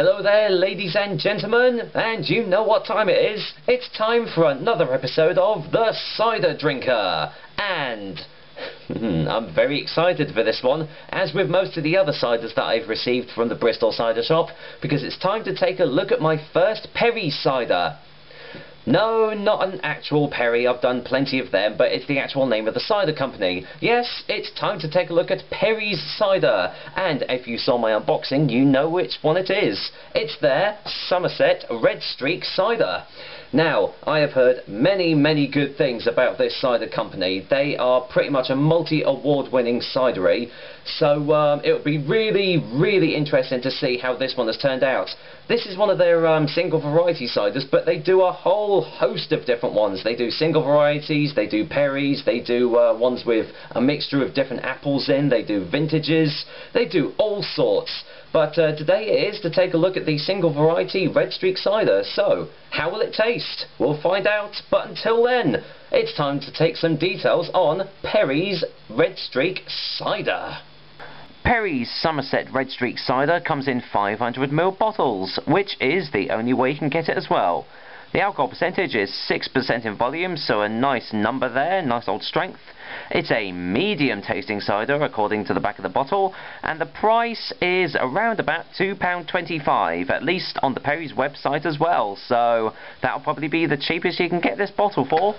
Hello there, ladies and gentlemen, and you know what time it is. It's time for another episode of The Cider Drinker, and I'm very excited for this one, as with most of the other ciders that I've received from the Bristol Cider Shop, because it's time to take a look at my first Perry cider. No, not an actual Perry, I've done plenty of them, but it's the actual name of the cider company. Yes, it's time to take a look at Perry's cider, and if you saw my unboxing, you know which one it is. It's their Somerset Redstreak cider. Now, I have heard many good things about this cider company. They are pretty much a multi-award winning cidery, so it would be really interesting to see how this one has turned out. This is one of their single variety ciders, but they do a whole host of different ones. They do single varieties, they do Perrys, they do ones with a mixture of different apples in, they do vintages, they do all sorts. But today it is to take a look at the single variety Redstreak cider. So, how will it taste? We'll find out, but until then, it's time to take some details on Perry's Redstreak cider. Perry's Somerset Redstreak cider comes in 500ml bottles, which is the only way you can get it as well. The alcohol percentage is 6% in volume, so a nice number there, nice old strength. It's a medium tasting cider according to the back of the bottle, and the price is around about £2.25, at least on the Perry's website as well, so that'll probably be the cheapest you can get this bottle for.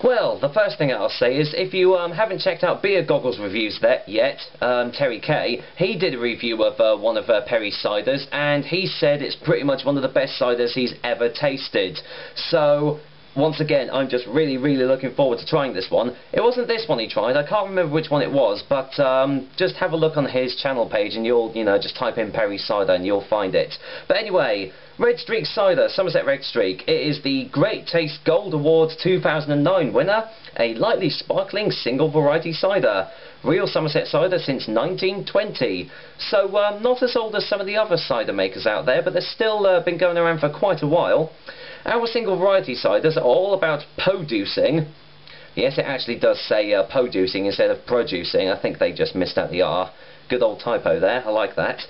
Well, the first thing I'll say is, if you haven't checked out Beer Goggles reviews yet, Terry K, he did a review of one of Perry's ciders, and he said it's pretty much one of the best ciders he's ever tasted. So, once again, I'm just really looking forward to trying this one. It wasn't this one he tried, I can't remember which one it was, but just have a look on his channel page and you'll, just type in Perry cider and you'll find it. But anyway, Redstreak cider, Somerset Redstreak. It is the Great Taste Gold Awards 2009 winner, a lightly sparkling single variety cider. Real Somerset cider since 1920. So not as old as some of the other cider makers out there, but they've still been going around for quite a while. Our single variety ciders are all about producing. Yes, it actually does say producing instead of producing. I think they just missed out the R. Good old typo there, I like that.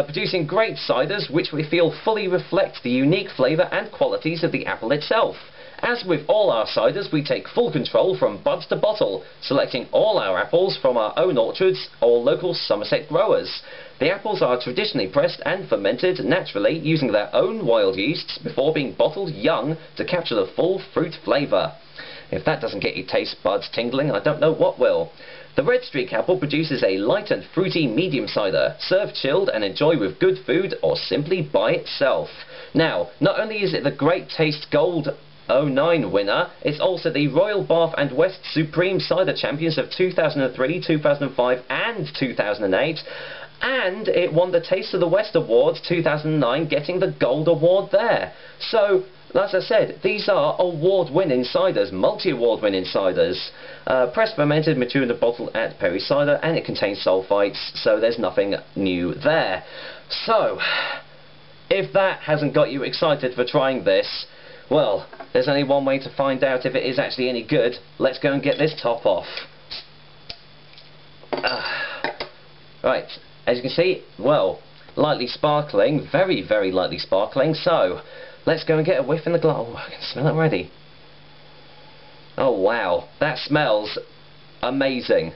Producing great ciders which we feel fully reflect the unique flavour and qualities of the apple itself. As with all our ciders, we take full control from buds to bottle, selecting all our apples from our own orchards or local Somerset growers. The apples are traditionally pressed and fermented naturally using their own wild yeasts before being bottled young to capture the full fruit flavour. If that doesn't get your taste buds tingling, I don't know what will. The Redstreak apple produces a light and fruity medium cider, served chilled and enjoy with good food or simply by itself. Now, not only is it the Great Taste Gold 09 winner, it's also the Royal Bath and West Supreme Cider Champions of 2003, 2005 and 2008, and it won the Taste of the West Awards 2009, getting the Gold Award there. So, as I said, these are award-winning ciders, multi-award-winning ciders. Pressed, fermented, matured and bottled at Perry Cider, and it contains sulfites, so there's nothing new there. So, if that hasn't got you excited for trying this, well, there's only one way to find out if it is actually any good. Let's go and get this top off. Right, as you can see, well, lightly sparkling, very lightly sparkling, so let's go and get a whiff in the glass. Oh, I can smell it already. Oh wow, that smells amazing.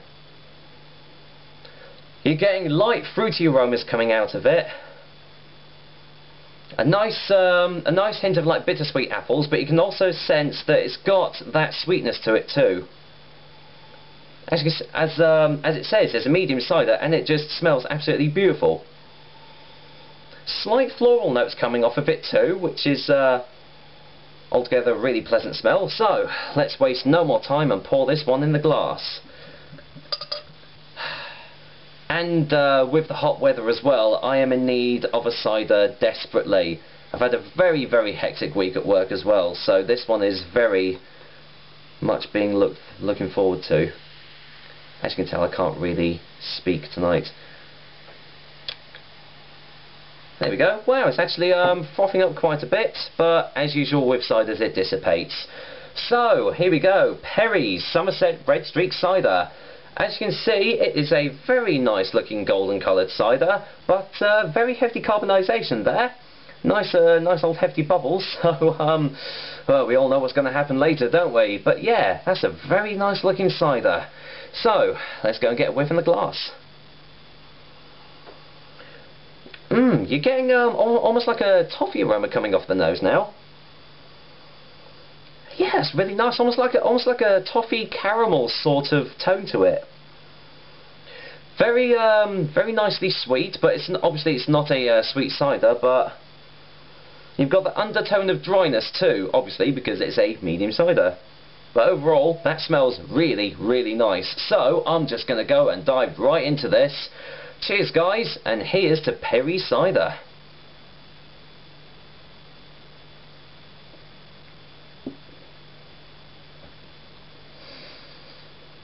You're getting light fruity aromas coming out of it. A nice hint of like bittersweet apples, but you can also sense that it's got that sweetness to it too. As it says, it's a medium cider, and it just smells absolutely beautiful. Slight floral notes coming off of it too, which is altogether a really pleasant smell. So let's waste no more time and pour this one in the glass. And with the hot weather as well, I am in need of a cider desperately. I've had a very hectic week at work as well, so this one is very much being looking forward to. As you can tell, I can't really speak tonight. There we go. Wow, it's actually frothing up quite a bit, but as usual with ciders, it dissipates. So, here we go. Perry's Somerset Redstreak cider. As you can see, it is a very nice looking golden coloured cider, but very hefty carbonisation there. Nice old hefty bubbles, so well, we all know what's going to happen later, don't we? But yeah, that's a very nice looking cider. So, let's go and get a whiff in the glass. You're getting almost like a toffee aroma coming off the nose now. Yeah, it's really nice, almost like a toffee caramel sort of tone to it. Very very nicely sweet, but obviously it's not a sweet cider, but you've got the undertone of dryness too, obviously, because it's a medium cider. But overall, that smells really, really nice. So, I'm just going to go and dive right into this. Cheers, guys, and here's to Perry Cider.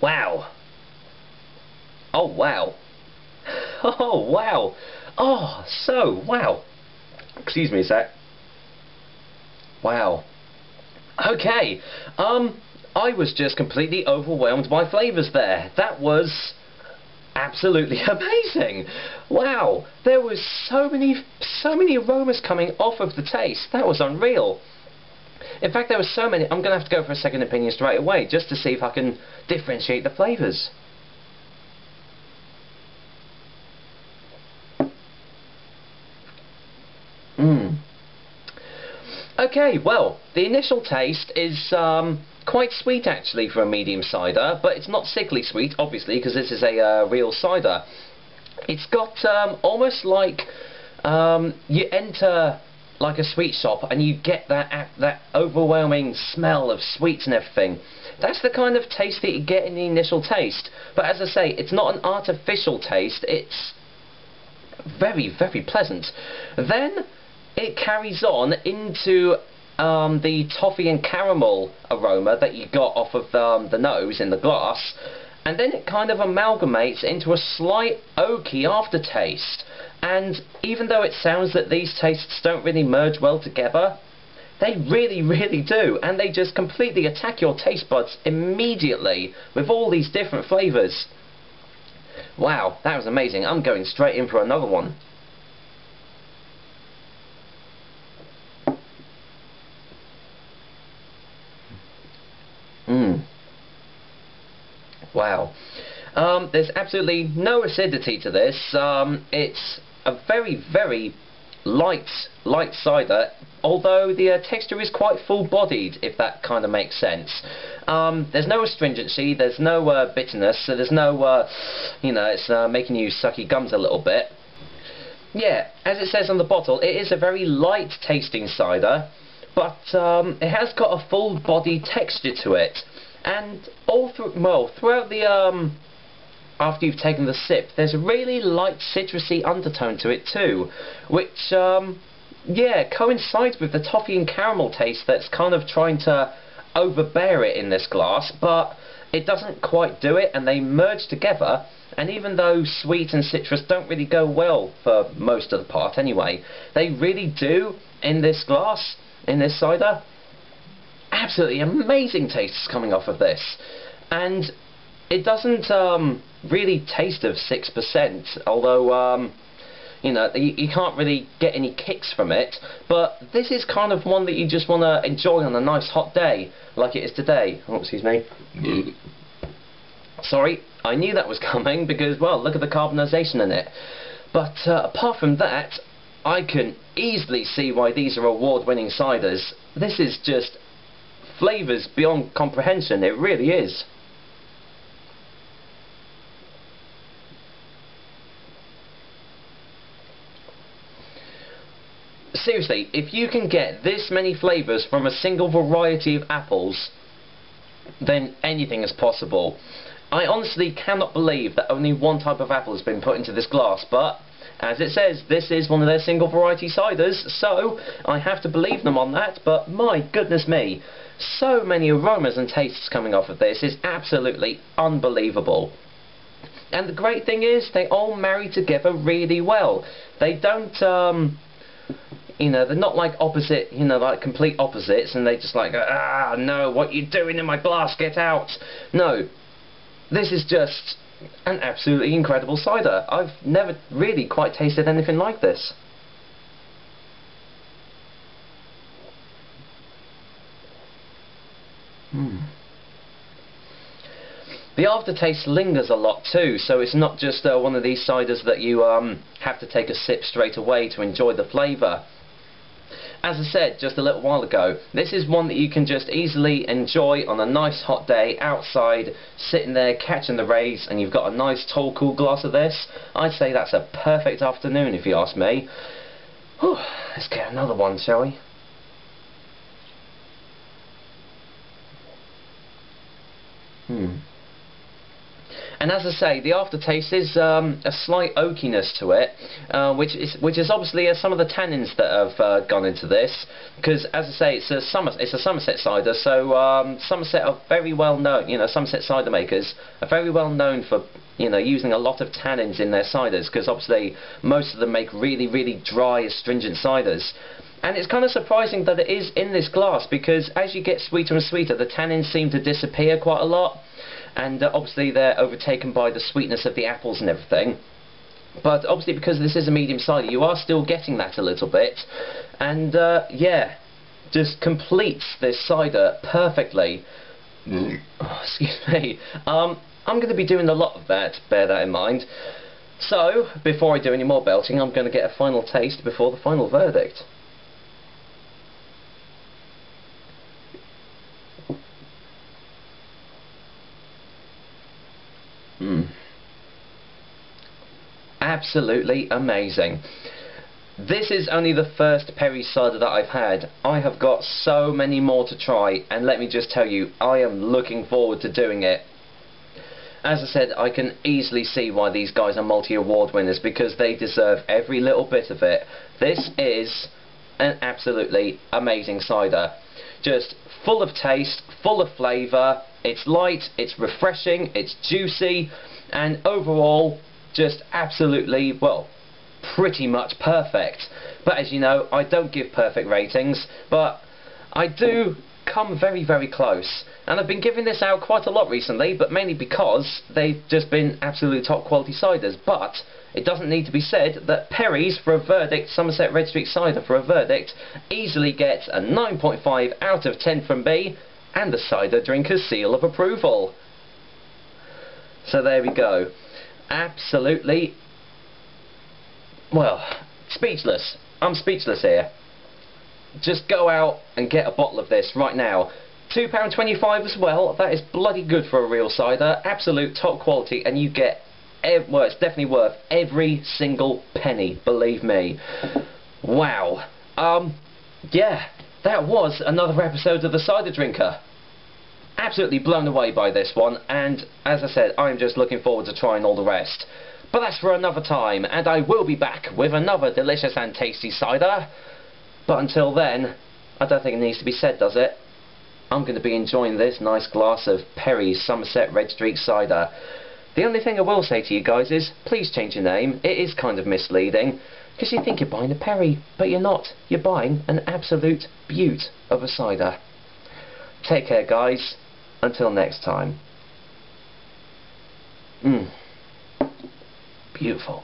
Wow. Oh, wow. Oh, wow. Oh, so, wow. Excuse me a sec. Wow. Okay, I was just completely overwhelmed by flavours there. That was absolutely amazing. Wow, there was so many aromas coming off of the taste. That was unreal. In fact, there were so many. I'm going to have to go for a second opinion straight away, just to see if I can differentiate the flavours. Okay, well, the initial taste is quite sweet actually for a medium cider, but it's not sickly sweet, obviously, because this is a real cider. It's got almost like you enter like a sweet shop and you get that overwhelming smell of sweets and everything. That's the kind of taste that you get in the initial taste. But as I say, it's not an artificial taste. It's very, very pleasant. Then it carries on into the toffee and caramel aroma that you got off of the nose in the glass, and then it kind of amalgamates into a slight oaky aftertaste. And even though it sounds that these tastes don't really merge well together, they really, really do, and they just completely attack your taste buds immediately with all these different flavours. Wow, that was amazing. I'm going straight in for another one. Wow. There's absolutely no acidity to this. It's a very, very light cider, although the texture is quite full-bodied, if that kind of makes sense. There's no astringency, there's no bitterness, so there's no, you know, it's making you suck your gums a little bit. Yeah, as it says on the bottle, it is a very light tasting cider, but it has got a full-bodied texture to it. And throughout the after you've taken the sip, there's a really light citrusy undertone to it too, which yeah, coincides with the toffee and caramel taste that's kind of trying to overbear it in this glass, but it doesn't quite do it, and they merge together. And even though sweet and citrus don't really go well for most of the part anyway, they really do in this glass, in this cider. Absolutely amazing tastes coming off of this, and it doesn't really taste of 6%, although you know, you can't really get any kicks from it, but this is kind of one that you just want to enjoy on a nice hot day like it is today. Oh, excuse me. Sorry, I knew that was coming because, well, look at the carbonisation in it. But apart from that, I can easily see why these are award-winning ciders. This is just flavours beyond comprehension, it really is. Seriously, if you can get this many flavours from a single variety of apples, then anything is possible. I honestly cannot believe that only one type of apple has been put into this glass, but as it says, this is one of their single variety ciders, so I have to believe them on that. But my goodness me, so many aromas and tastes coming off of this is absolutely unbelievable. And the great thing is, they all marry together really well. They don't, you know, they're not like opposite, you know, like complete opposites, and they just like, ah, no, what you doing in my glass, get out. No, this is just an absolutely incredible cider. I've never really quite tasted anything like this. The aftertaste lingers a lot too, so it's not just one of these ciders that you have to take a sip straight away to enjoy the flavour. As I said just a little while ago, this is one that you can just easily enjoy on a nice hot day outside, sitting there catching the rays, and you've got a nice tall cool glass of this. I'd say that's a perfect afternoon if you ask me. Whew, let's get another one, shall we? And as I say, the aftertaste is a slight oakiness to it, which is obviously some of the tannins that have gone into this. Because as I say, it's a Somerset cider, so Somerset are very well known. You know, Somerset cider makers are very well known for using a lot of tannins in their ciders. Because obviously most of them make really dry, astringent ciders. And it's kind of surprising that it is in this glass, because as you get sweeter and sweeter, the tannins seem to disappear quite a lot. And obviously they're overtaken by the sweetness of the apples and everything. But obviously, because this is a medium cider, you are still getting that a little bit. And yeah, just completes this cider perfectly. Oh, excuse me. I'm going to be doing a lot of that, bear that in mind. So, before I do any more belching, I'm going to get a final taste before the final verdict. Absolutely amazing. This is only the first Perry cider that I've had. I have got so many more to try, and let me just tell you, I am looking forward to doing it. As I said, I can easily see why these guys are multi-award winners, because they deserve every little bit of it. This is an absolutely amazing cider. Just full of taste, full of flavour, it's light, it's refreshing, it's juicy, and overall just absolutely, well, pretty much perfect. But as you know, I don't give perfect ratings, but I do come very close. And I've been giving this out quite a lot recently, but mainly because they've just been absolutely top quality ciders. But it doesn't need to be said that Perry's for a verdict, Somerset Redstreak cider for a verdict, easily gets a 9.5 out of 10 from me, and the cider drinker's seal of approval. So there we go. Absolutely, well, speechless. I'm speechless here. Just go out and get a bottle of this right now. £2.25 as well. That is bloody good for a real cider. Absolute top quality, and you get, well, it's definitely worth every single penny, believe me. Wow. Yeah, that was another episode of The Cider Drinker. Absolutely blown away by this one, and as I said, I'm just looking forward to trying all the rest. But that's for another time, and I will be back with another delicious and tasty cider. But until then, I don't think it needs to be said, does it? I'm going to be enjoying this nice glass of Perry's Somerset Redstreak cider. The only thing I will say to you guys is, please change your name. It is kind of misleading, because you think you're buying a Perry, but you're not. You're buying an absolute beaut of a cider. Take care, guys. Until next time. Beautiful.